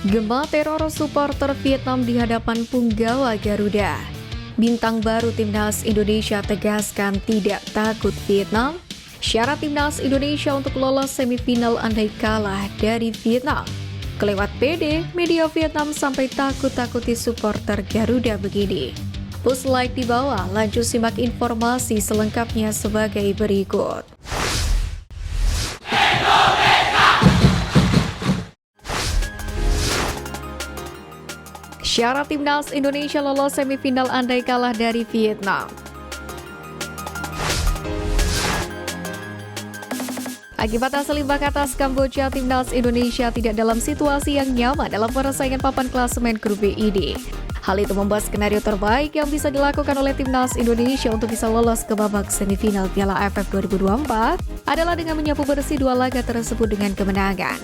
Gema teror supporter Vietnam di hadapan punggawa Garuda. Bintang baru Timnas Indonesia tegaskan tidak takut Vietnam. Syarat Timnas Indonesia untuk lolos semifinal andai kalah dari Vietnam. Kelewat PD, media Vietnam sampai takut-takuti supporter Garuda begini. Push like di bawah, lanjut simak informasi selengkapnya sebagai berikut. Syarat Timnas Indonesia lolos semifinal andai kalah dari Vietnam. Akibat hasil imbang atas Kamboja, Timnas Indonesia tidak dalam situasi yang nyaman dalam persaingan papan klasemen grup B ini. Hal itu membuat skenario terbaik yang bisa dilakukan oleh Timnas Indonesia untuk bisa lolos ke babak semifinal Piala AFF 2024 adalah dengan menyapu bersih dua laga tersebut dengan kemenangan.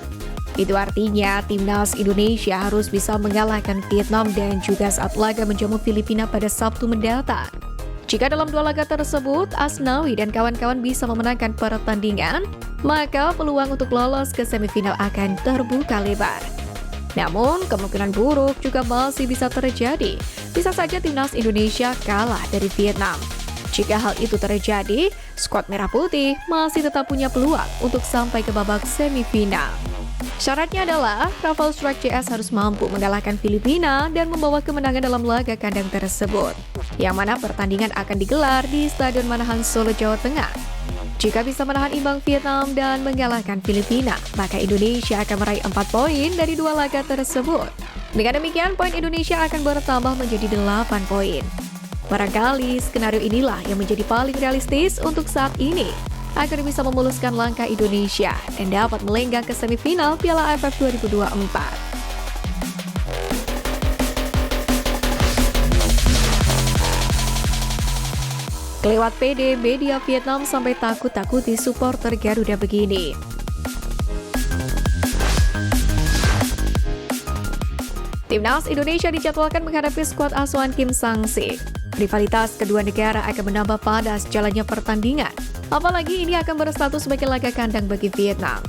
Itu artinya Timnas Indonesia harus bisa mengalahkan Vietnam dan juga saat laga menjamu Filipina pada Sabtu mendatang. Jika dalam dua laga tersebut, Asnawi dan kawan-kawan bisa memenangkan pertandingan, maka peluang untuk lolos ke semifinal akan terbuka lebar. Namun, kemungkinan buruk juga masih bisa terjadi. Bisa saja Timnas Indonesia kalah dari Vietnam. Jika hal itu terjadi, skuad Merah Putih masih tetap punya peluang untuk sampai ke babak semifinal. Syaratnya adalah Rafael Struijk JS harus mampu mengalahkan Filipina dan membawa kemenangan dalam laga kandang tersebut, yang mana pertandingan akan digelar di Stadion Manahan Solo, Jawa Tengah. Jika bisa menahan imbang Vietnam dan mengalahkan Filipina, maka Indonesia akan meraih 4 poin dari dua laga tersebut. Dengan demikian, poin Indonesia akan bertambah menjadi 8 poin. Barangkali skenario inilah yang menjadi paling realistis untuk saat ini, agar bisa memuluskan langkah Indonesia dan dapat melenggang ke semifinal Piala AFF 2024. Kelewat PD, media Vietnam sampai takut-takuti supporter Garuda begini. Timnas Indonesia dijadwalkan menghadapi skuad asuhan Kim Sang-sik. Rivalitas kedua negara akan menambah padas jalannya pertandingan. Apalagi ini akan berstatus sebagai laga kandang bagi Vietnam.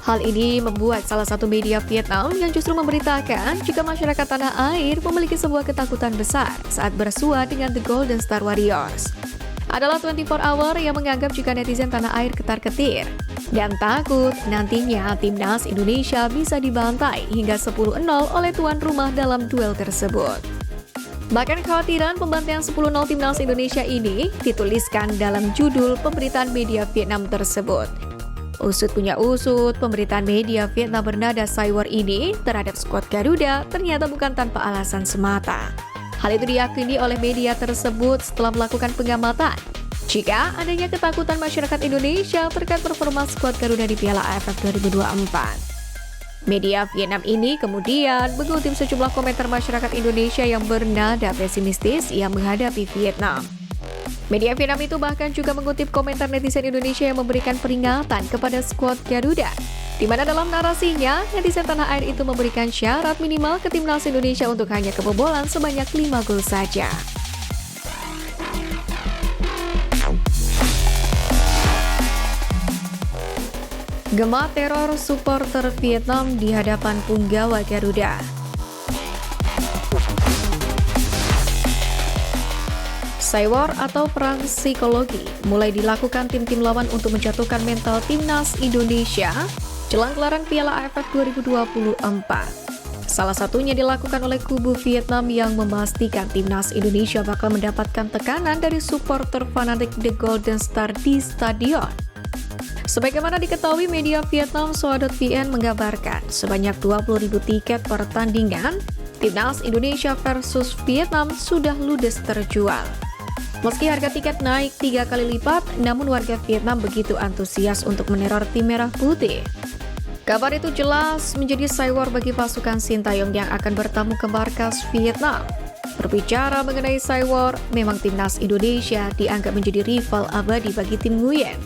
Hal ini membuat salah satu media Vietnam yang justru memberitakan jika masyarakat tanah air memiliki sebuah ketakutan besar saat bersua dengan The Golden Star Warriors. Adalah 24 Hour yang menganggap jika netizen tanah air ketar-ketir dan takut nantinya Timnas Indonesia bisa dibantai hingga 10-0 oleh tuan rumah dalam duel tersebut. Bahkan kekhawatiran pembantaian 10-0 Timnas Indonesia ini dituliskan dalam judul pemberitaan media Vietnam tersebut. Usut punya usut, pemberitaan media Vietnam bernada Saiwar ini terhadap skuad Garuda ternyata bukan tanpa alasan semata. Hal itu diyakini oleh media tersebut setelah melakukan pengamatan jika adanya ketakutan masyarakat Indonesia terkait performa skuad Garuda di Piala AFF 2024. Media Vietnam ini kemudian mengutip sejumlah komentar masyarakat Indonesia yang bernada pesimistis yang menghadapi Vietnam. Media Vietnam itu bahkan juga mengutip komentar netizen Indonesia yang memberikan peringatan kepada skuad Garuda, di mana dalam narasinya, netizen tanah air itu memberikan syarat minimal ke Timnas Indonesia untuk hanya kebobolan sebanyak 5 gol saja. Gema teror supporter Vietnam di hadapan punggawa Garuda. Saiwar atau perang psikologi mulai dilakukan tim-tim lawan untuk menjatuhkan mental Timnas Indonesia jelang gelaran Piala AFF 2024. Salah satunya dilakukan oleh kubu Vietnam yang memastikan Timnas Indonesia bakal mendapatkan tekanan dari supporter fanatik The Golden Star di stadion. Sebagaimana diketahui media Vietnam Soa.vn mengabarkan sebanyak 20.000 tiket pertandingan Timnas Indonesia versus Vietnam sudah ludes terjual. Meski harga tiket naik 3 kali lipat, namun warga Vietnam begitu antusias untuk meneror tim Merah Putih. Kabar itu jelas menjadi saiwar bagi pasukan Sintayong yang akan bertamu ke markas Vietnam. Berbicara mengenai saiwar, memang Timnas Indonesia dianggap menjadi rival abadi bagi tim Nguyen.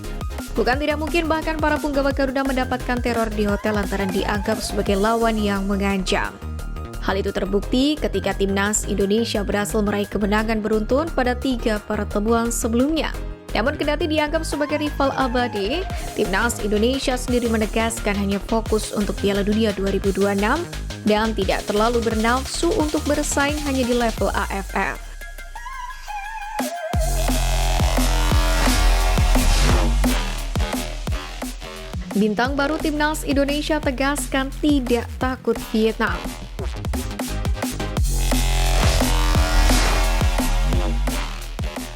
Bukan tidak mungkin bahkan para punggawa Garuda mendapatkan teror di hotel lantaran dianggap sebagai lawan yang mengancam. Hal itu terbukti ketika Timnas Indonesia berhasil meraih kemenangan beruntun pada 3 pertemuan sebelumnya. Namun kendati dianggap sebagai rival abadi, Timnas Indonesia sendiri menegaskan hanya fokus untuk Piala Dunia 2026 dan tidak terlalu bernafsu untuk bersaing hanya di level AFF. Bintang baru Timnas Indonesia tegaskan tidak takut Vietnam.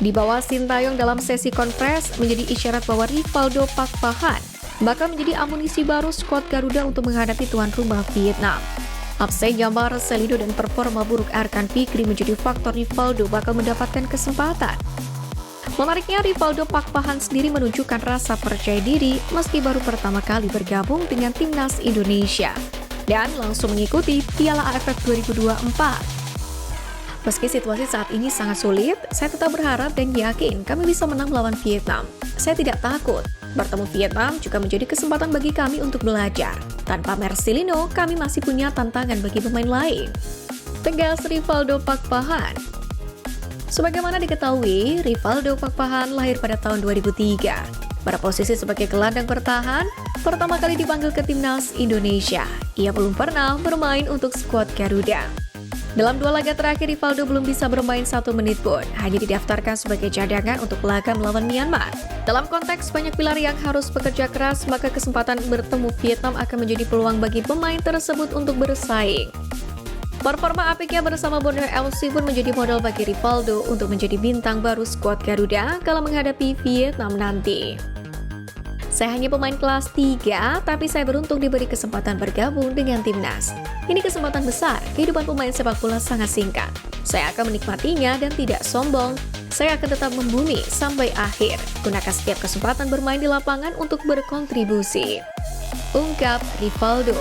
Di bawah Sintayong dalam sesi konferensi menjadi isyarat bahwa Rivaldo Pak Pahan bakal menjadi amunisi baru skuad Garuda untuk menghadapi tuan rumah Vietnam. Absennya Marcelo dan performa buruk Arkan Fikri menjadi faktor Rivaldo bakal mendapatkan kesempatan. Menariknya, Rivaldo Pak Pahan sendiri menunjukkan rasa percaya diri meski baru pertama kali bergabung dengan Timnas Indonesia dan langsung mengikuti Piala AFF 2024. Meski situasi saat ini sangat sulit, saya tetap berharap dan yakin kami bisa menang melawan Vietnam. Saya tidak takut. Bertemu Vietnam juga menjadi kesempatan bagi kami untuk belajar. Tanpa Marcelino, kami masih punya tantangan bagi pemain lain. Tegas Rivaldo Pak Pahan. Sebagaimana diketahui, Rivaldo Pak Pahan lahir pada tahun 2003. Pada posisi sebagai gelandang bertahan, pertama kali dipanggil ke Timnas Indonesia. Ia belum pernah bermain untuk skuad Garuda. Dalam 2 laga terakhir, Rivaldo belum bisa bermain 1 menit pun, hanya didaftarkan sebagai cadangan untuk laga melawan Myanmar. Dalam konteks banyak pilar yang harus bekerja keras, maka kesempatan bertemu Vietnam akan menjadi peluang bagi pemain tersebut untuk bersaing. Performa apiknya bersama Borneo FC pun menjadi modal bagi Rivaldo untuk menjadi bintang baru skuad Garuda kala menghadapi Vietnam nanti. Saya hanya pemain kelas 3, tapi saya beruntung diberi kesempatan bergabung dengan Timnas. Ini kesempatan besar, kehidupan pemain sepak bola sangat singkat. Saya akan menikmatinya dan tidak sombong. Saya akan tetap membumi sampai akhir. Gunakan setiap kesempatan bermain di lapangan untuk berkontribusi. Ungkap Rivaldo.